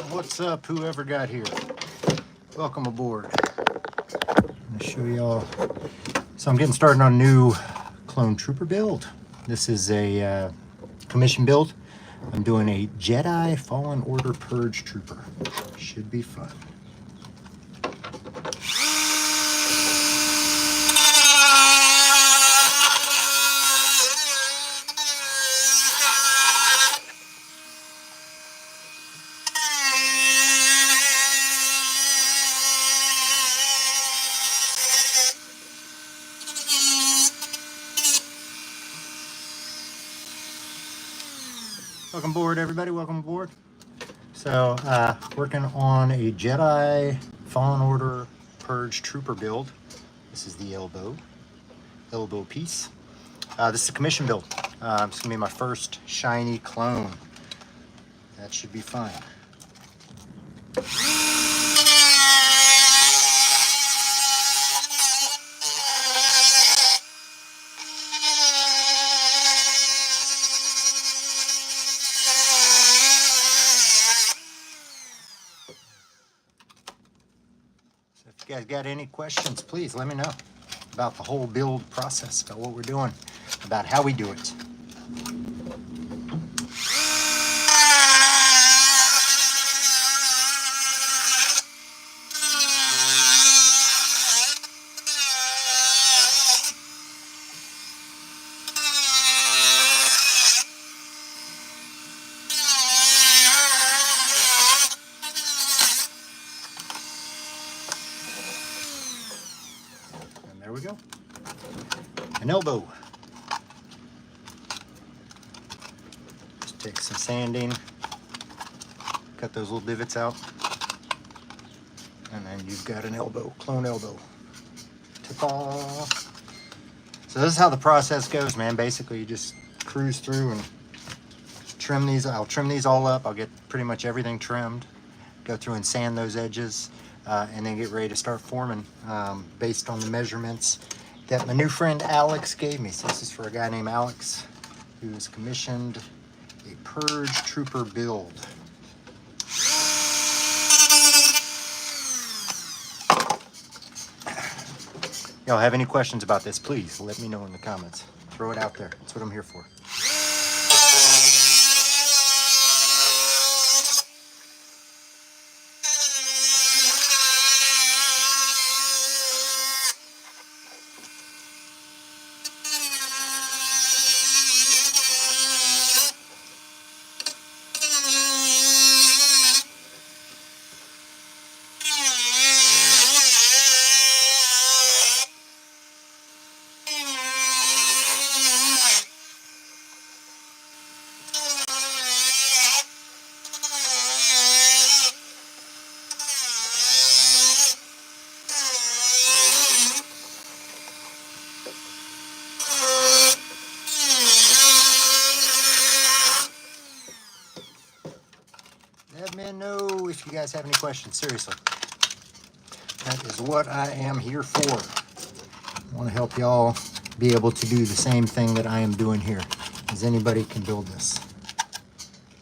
What's up, whoever got here? Welcome aboard. I'm going to show y'all. So I'm getting started on a new clone trooper build. This is a commission build. I'm doing a Jedi Fallen Order Purge trooper. Should be fun. Welcome aboard, everybody. Welcome aboard. So, working on a Jedi Fallen Order Purge Trooper build. This is the elbow piece. This is a commission build. It's gonna be my first shiny clone. That should be fun. If you guys got any questions, please let me know about the whole build process, about what we're doing, about how we do it. There we go. An elbow. Just take some sanding, cut those little divots out, and then you've got an elbow, clone elbow. Ta-da! So this is how the process goes, man. Basically, you just cruise through and trim these. I'll trim these all up. I'll get pretty much everything trimmed. Go through and sand those edges. And then get ready to start forming based on the measurements that my new friend Alex gave me. So this is for a guy named Alex who's commissioned a Purge Trooper build. Y'all have any questions about this, please let me know in the comments. Throw it out there. That's what I'm here for. Let me know if you guys have any questions. Seriously, that is what I am here for. I want to help y'all be able to do the same thing that I am doing here, as anybody can build this.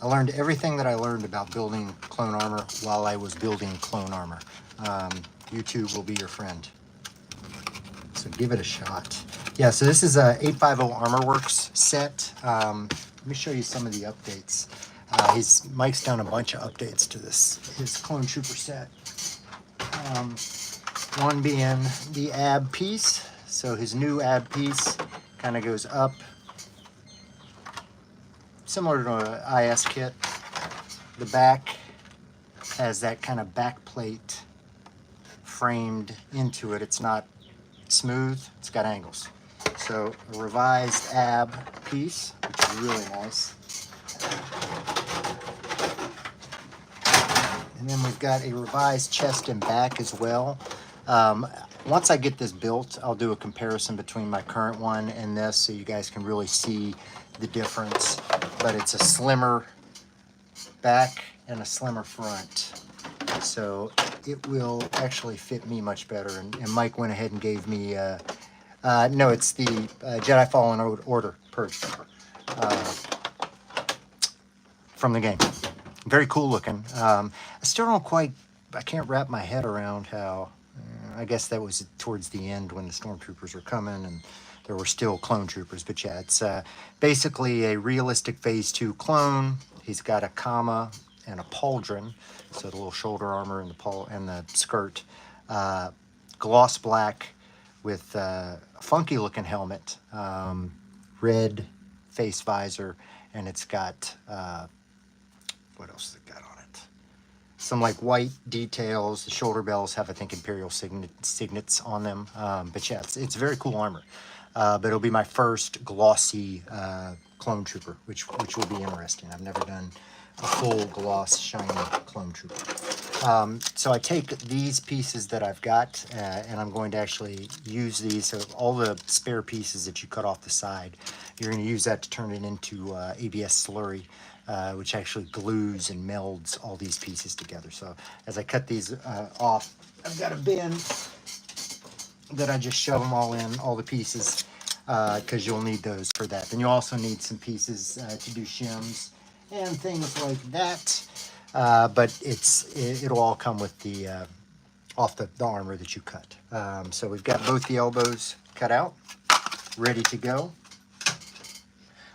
I learned everything that I learned about building clone armor while I was building clone armor. YouTube will be your friend, so give it a shot. Yeah, so this is a 850 ArmorWorks set. Let me show you some of the updates. Mike's done a bunch of updates to his clone trooper set. One being the ab piece. So his new ab piece kind of goes up, similar to an IS kit. The back has that kind of back plate framed into it. It's not smooth, it's got angles. So a revised ab piece, which is really nice. And then we've got a revised chest and back as well. Once I get this built, I'll do a comparison between my current one and this so you guys can really see the difference. But it's a slimmer back and a slimmer front. So it will actually fit me much better. And Mike went ahead and gave me, no, it's the Jedi Fallen Order Purge trooper from the game. very cool looking. I still don't quite, I can't wrap my head around how, I guess that was towards the end when the stormtroopers were coming and there were still clone troopers. But yeah, it's basically a realistic Phase 2 clone. He's got a comma and a pauldron, so the little shoulder armor and the skirt. Gloss black with a funky looking helmet, red face visor, and it's got, what else has it got on it? Some like white details. The shoulder bells have, I think, Imperial signets on them. But yeah, it's very cool armor. But it'll be my first glossy clone trooper, which will be interesting. I've never done a full gloss shiny clone trooper. So I take these pieces that I've got and I'm going to actually use these. So all the spare pieces that you cut off the side, you're going to use that to turn it into ABS slurry, which actually glues and melds all these pieces together. So as I cut these off, I've got a bin that I just shove them all in, all the pieces, because you'll need those for that. Then you also need some pieces to do shims and things like that. But it'll all come with the off the armor that you cut. So we've got both the elbows cut out, ready to go.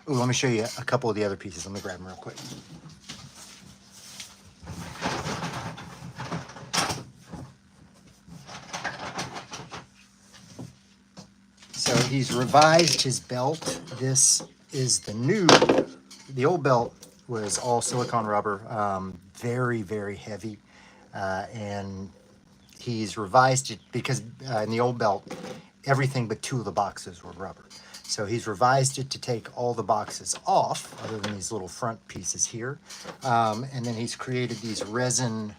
Ooh, let me show you a couple of the other pieces. Let me grab them real quick. So he's revised his belt. This is the old belt was all silicone rubber, very, very heavy. And he's revised it because in the old belt, everything but 2 of the boxes were rubber. So he's revised it to take all the boxes off, other than these little front pieces here. And then he's created these resin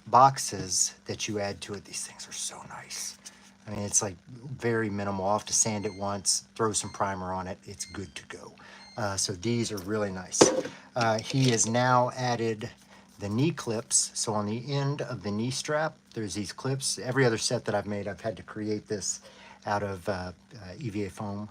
boxes that you add to it. These things are so nice. I mean, it's like very minimal. I'll have to sand it once, throw some primer on it. It's good to go. So these are really nice. He has now added the knee clips. So on the end of the knee strap, there's these clips. Every other set that I've made, I've had to create this out of EVA foam.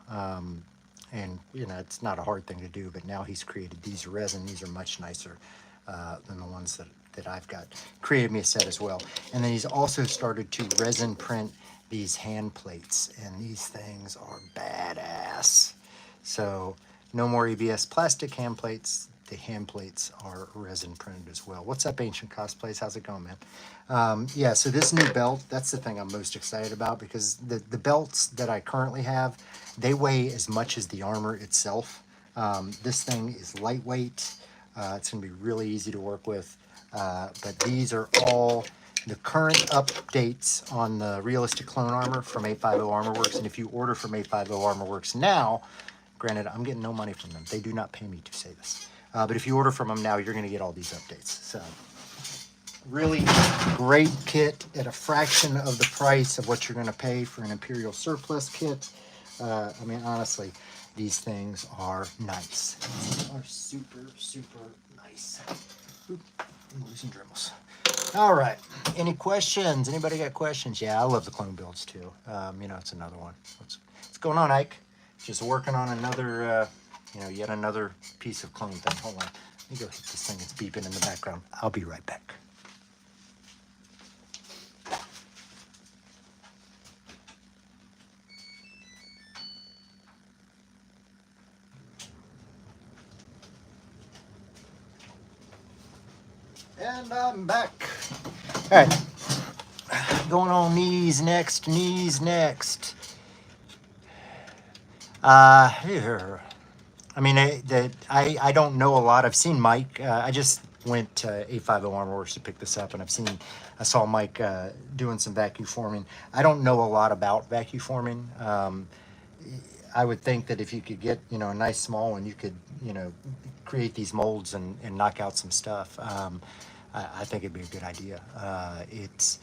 And, you know, it's not a hard thing to do, but now he's created these resin. These are much nicer than the ones that I've got. Created me a set as well. And then he's also started to resin print these hand plates, and these things are badass. So no more EBS plastic hand plates. The hand plates are resin printed as well. What's up, Ancient Cosplays? How's it going, man? Yeah, so this new belt, that's the thing I'm most excited about, because the belts that I currently have, they weigh as much as the armor itself. This thing is lightweight. It's going to be really easy to work with. But these are all the current updates on the realistic clone armor from 850 Armor Works. And if you order from 850 Armor Works now, granted, I'm getting no money from them. They do not pay me to say this. But if you order from them now, you're going to get all these updates. So really great kit at a fraction of the price of what you're going to pay for an Imperial Surplus kit. I mean, honestly, these things are nice. These are super, super nice. Oop, I'm losing dribbles. All right. Any questions? Anybody got questions? Yeah, I love the clone builds too. You know, it's another one. What's going on, Ike? Just working on another, yet another piece of clone thing. Hold on. Let me go hit this thing. It's beeping in the background. I'll be right back. And I'm back. All right. Going on knees next. Here. I mean, I don't know a lot. I've seen Mike. I just went to 850 Armor Works to pick this up, and I saw Mike doing some vacuum forming. I don't know a lot about vacuum forming. I would think that if you could get, a nice small one, you could, create these molds and knock out some stuff. I think it'd be a good idea. It's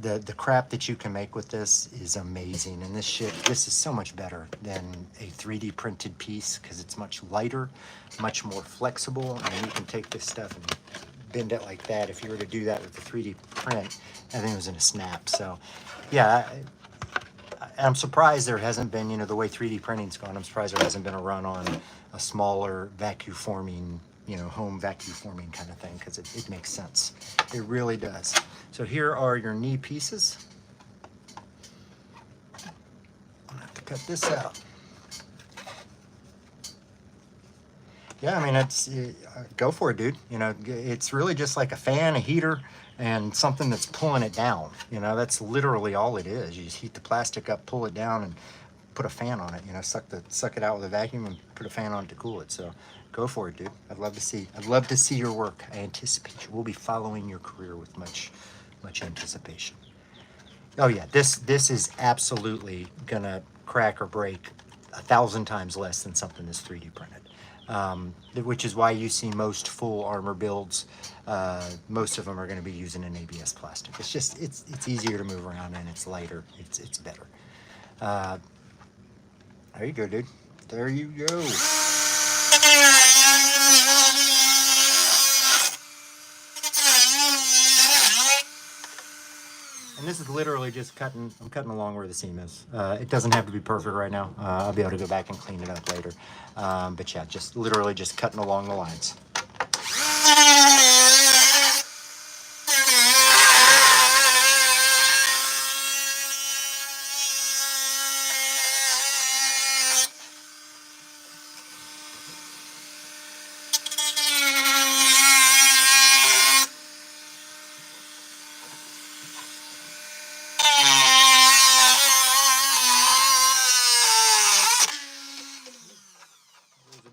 the crap that you can make with this is amazing, and this is so much better than a 3D printed piece because it's much lighter, much more flexible, and you can take this stuff and bend it like that. If you were to do that with a 3D print, I think it was in a snap. So yeah, I'm surprised there hasn't been, the way 3D printing's gone, I'm surprised there hasn't been a run on a smaller vacuum forming you know, home vacuum forming kind of thing, because it makes sense. It really does. So here are your knee pieces. I'm gonna have to cut this out. Yeah, I mean, go for it, dude. You know, it's really just like a fan, a heater, and something that's pulling it down. You know, that's literally all it is. You just heat the plastic up, pull it down, and put a fan on it. You know, suck it out with a vacuum and put a fan on it to cool it. So go for it, dude. I'd love to see your work. I anticipate you. We'll be following your career with much anticipation. Oh yeah, this is absolutely gonna crack or break 1,000 times less than something that's 3D printed. Which is why you see most full armor builds. Most of them are going to be using an ABS plastic. It's just it's easier to move around and it's lighter. It's better. There you go, dude. There you go. And this is literally just cutting. I'm cutting along where the seam is. It doesn't have to be perfect right now. I'll be able to go back and clean it up later. But yeah, just literally just cutting along the lines.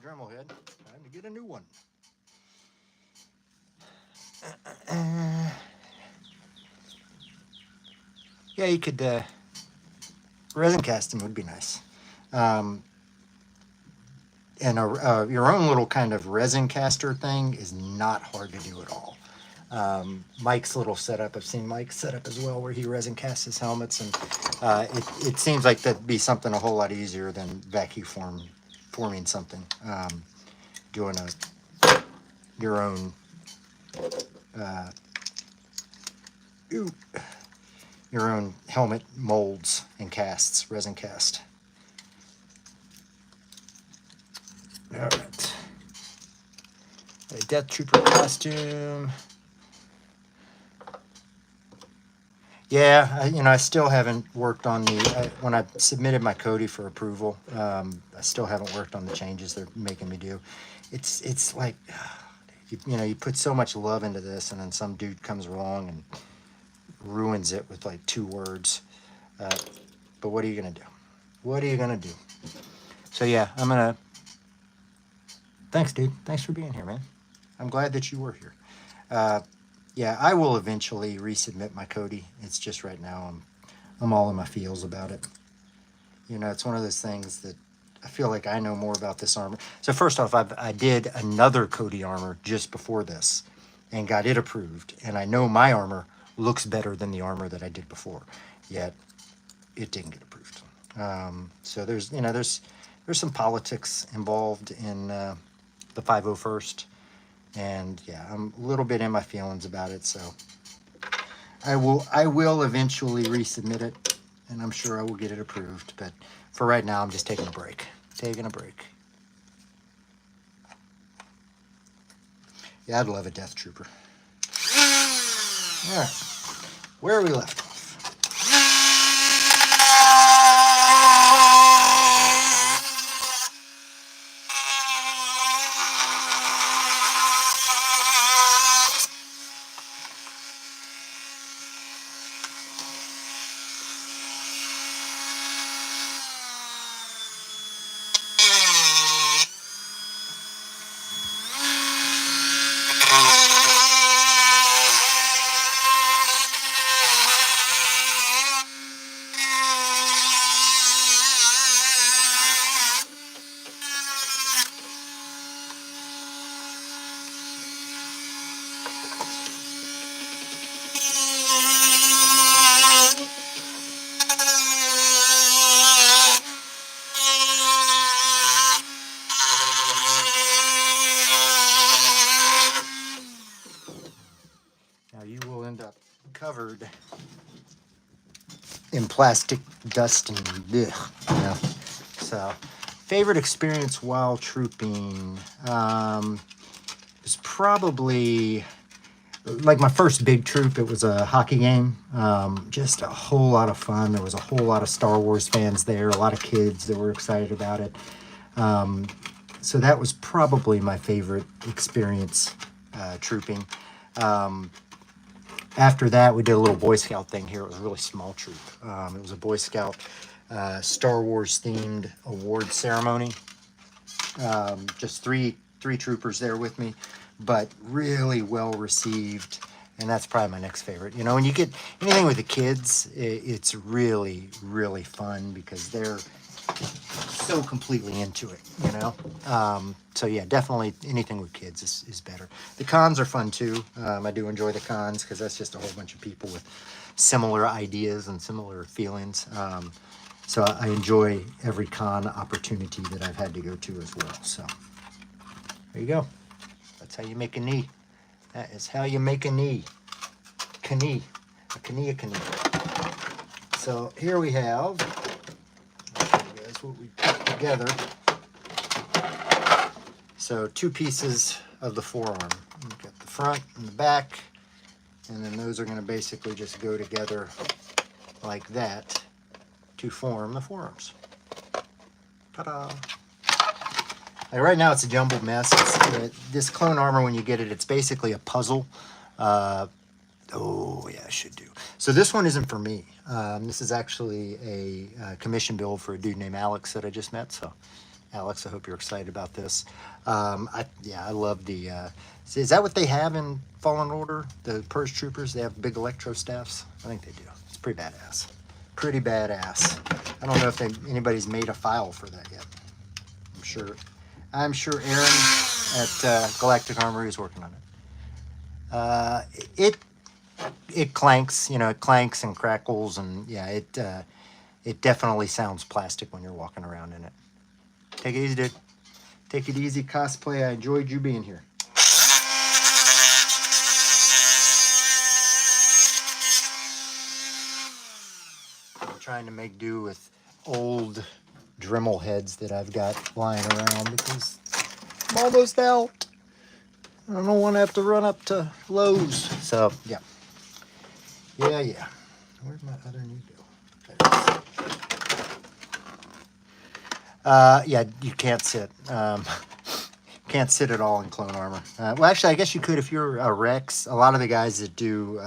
Dremel head. Time to get a new one. Yeah, you could resin cast them would be nice. And your own little kind of resin caster thing is not hard to do at all. Mike's little setup, I've seen Mike's setup as well, where he resin casts his helmets, and it seems like that'd be something a whole lot easier than vacuum forming something. Doing your own your own helmet molds and casts, resin cast. All right, a Death Trooper costume. Yeah, I still haven't worked on when I submitted my Cody for approval, I still haven't worked on the changes they're making me do. It's like, you put so much love into this, and then some dude comes along and ruins it with like 2 words. But what are you gonna do? What are you gonna do? So yeah, thanks, dude. Thanks for being here, man. I'm glad that you were here. Yeah, I will eventually resubmit my Cody. It's just right now I'm all in my feels about it. It's one of those things that I feel like I know more about this armor. So first off, I did another Cody armor just before this and got it approved. And I know my armor looks better than the armor that I did before, yet it didn't get approved. So there's some politics involved in the 501st. And yeah, I'm a little bit in my feelings about it, so I will eventually resubmit it, and I'm sure I will get it approved. But for right now, I'm just taking a break. Yeah, I'd love a Death Trooper. All right, where are we left off? Covered in plastic dust and ugh. So, favorite experience while trooping. was probably like my first big troop. It was a hockey game. Just a whole lot of fun. There was a whole lot of Star Wars fans there, a lot of kids that were excited about it. So that was probably my favorite experience trooping. After that, we did a little Boy Scout thing here. It was a really small troop. It was a Boy Scout Star Wars themed award ceremony. Just three troopers there with me, but really well received. And that's probably my next favorite. You know, when you get anything with the kids, it's really, really fun because they're so completely into it, you know? So yeah, definitely anything with kids is better. The cons are fun too. I do enjoy the cons because that's just a whole bunch of people with similar ideas and similar feelings. So I enjoy every con opportunity that I've had to go to as well. So there you go. That's how you make a knee. That is how you make a knee. Knee. A knee. So here we have, I'll show you guys what we put together. So 2 pieces of the forearm. You've got the front and the back, and then those are going to basically just go together like that to form the forearms. Ta-da! Like right now it's a jumbled mess. This clone armor, when you get it, it's basically a puzzle. Oh yeah, I should do. So this one isn't for me. This is actually a commission build for a dude named Alex that I just met. So Alex, I hope you're excited about this. I love the, is that what they have in Fallen Order? The Purge Troopers, they have big electro staffs? I think they do. It's pretty badass. Pretty badass. I don't know if anybody's made a file for that yet. I'm sure Aaron at Galactic Armory is working on it. It clanks, you know, it clanks and crackles, and yeah, it definitely sounds plastic when you're walking around in it. Take it easy, dude. Take it easy, cosplay. I enjoyed you being here. I'm trying to make do with old Dremel heads that I've got lying around because I'm almost out. I don't want to have to run up to Lowe's. So, yeah. Yeah. Where'd my other knee go? There it is. Yeah, you can't sit. Can't sit at all in clone armor. Well, actually, I guess you could if you're a Rex. A lot of the guys that do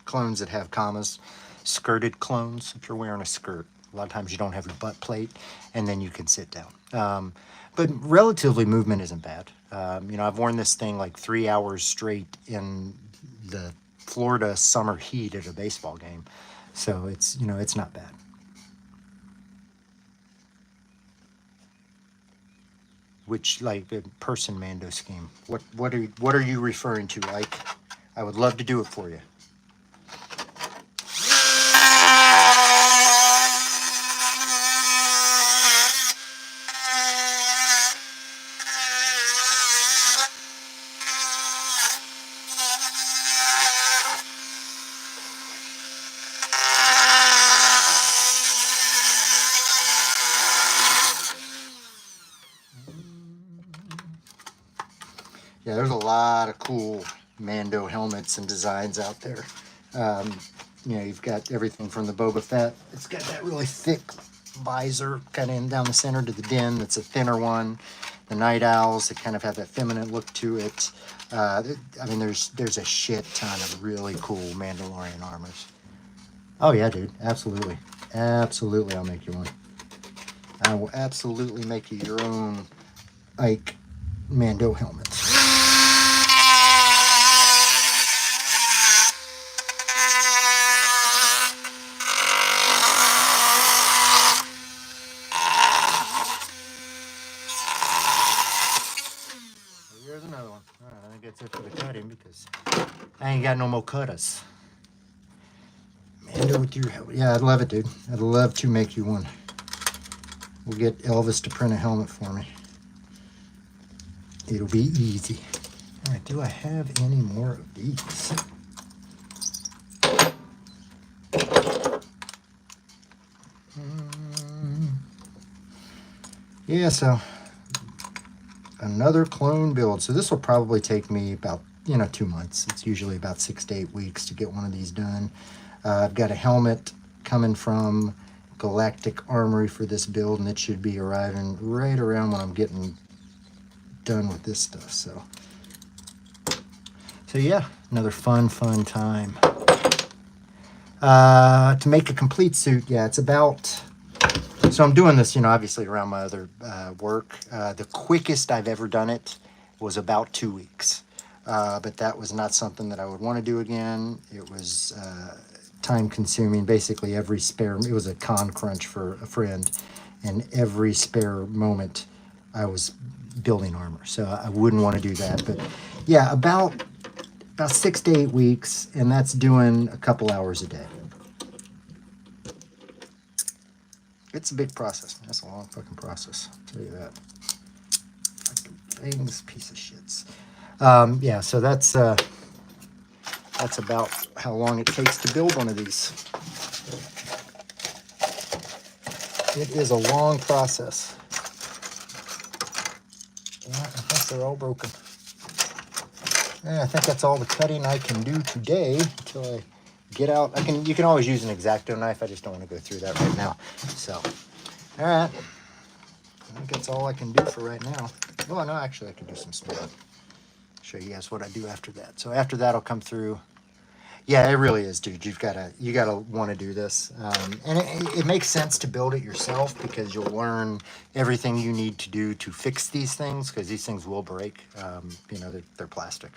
clones that have commas, skirted clones, if you're wearing a skirt. A lot of times you don't have your butt plate, and then you can sit down. But relatively, movement isn't bad. You know, I've worn this thing like 3 hours straight in the Florida summer heat at a baseball game. So it's, you know, it's not bad. Which, like, the person Mando scheme. What are you referring to, Ike? I would love to do it for you. Yeah, there's a lot of cool Mando helmets and designs out there. You know, you've got everything from the Boba Fett. It's got that really thick visor kind of down the center to the Din. That's a thinner one. The Night Owls that kind of have that feminine look to it. I mean, there's a shit ton of really cool Mandalorian armors. Oh yeah, dude, absolutely. Absolutely, I'll make you one. I will absolutely make you your own Ike Mando helmet. Here's another one. All right, I think that's it for the cutting because I ain't got no more cutters. Mando with your helmet. Yeah, I'd love it, dude. I'd love to make you one. We'll get Elvis to print a helmet for me. It'll be easy. All right, do I have any more of these? Yeah, so another clone build. So this will probably take me about, 2 months. It's usually about 6 to 8 weeks to get one of these done. I've got a helmet coming from Galactic Armory for this build, and it should be arriving right around when I'm getting done with this stuff. So yeah, another fun time. To make a complete suit, yeah, it's about... So I'm doing this, obviously around my other work. The quickest I've ever done it was about 2 weeks. But that was not something that I would want to do again. It was time consuming. Basically every spare... It was a con crunch for a friend. And every spare moment I was building armor. So I wouldn't want to do that. But yeah, about 6 to 8 weeks. And that's doing a couple hours a day. It's a big process, man. That's a long fucking process. I'll tell you that. Fucking things, piece of shits. Yeah, so that's about how long it takes to build one of these. It is a long process. Yeah, I think they're all broken. Yeah, I think that's all the cutting I can do today until I get out. You can always use an X-Acto knife. I just don't want to go through that right now. So, all right. I think that's all I can do for right now. Oh, no, actually, I can do some smooth. Show you guys what I do after that. So after that, I'll come through. Yeah, it really is, dude. You gotta want to do this, and it makes sense to build it yourself because you'll learn everything you need to do to fix these things because these things will break. They're plastic.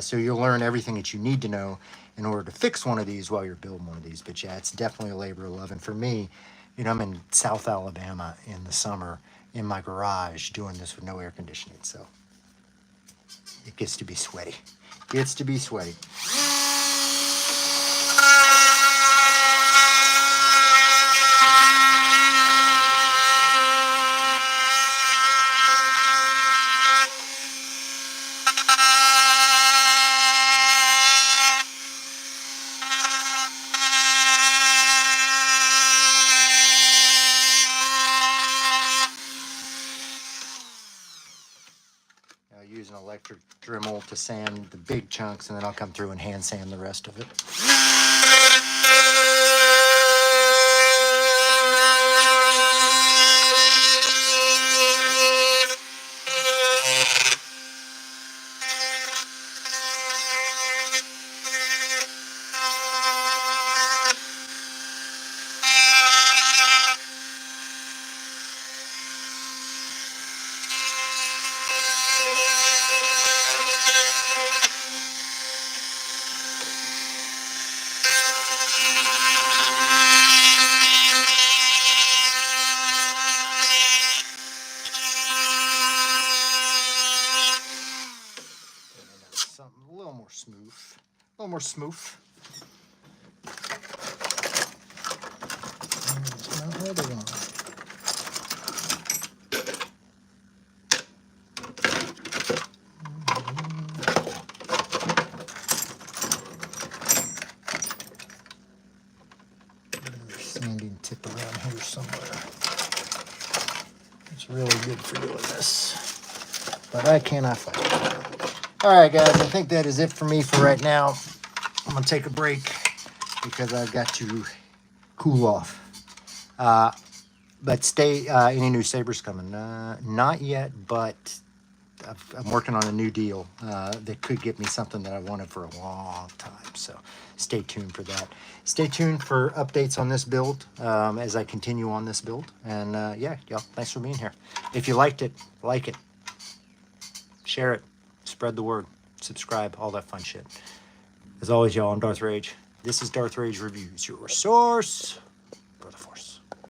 So you'll learn everything that you need to know in order to fix one of these while you're building one of these. But yeah, it's definitely a labor of love. And for me, I'm in South Alabama in the summer in my garage doing this with no air conditioning. So it gets to be sweaty. Gets to be sweaty. I'll use an electric Dremel to sand the big chunks, and then I'll come through and hand sand the rest of it. Something a little more smooth. A little more smooth. There's another one. Another sanding tip around here somewhere. It's really good for doing this, but I cannot find it. All right, guys, I think that is it for me for right now. I'm going to take a break because I've got to cool off. But any new sabers coming? Not yet, but I'm working on a new deal that could get me something that I've wanted for a long time. So stay tuned for that. Stay tuned for updates on this build as I continue on this build. And yeah, y'all, thanks for being here. If you liked it, like it, share it. Spread the word, subscribe, all that fun shit. As always, y'all, I'm Darth Rage. This is Darth Rage Reviews, your source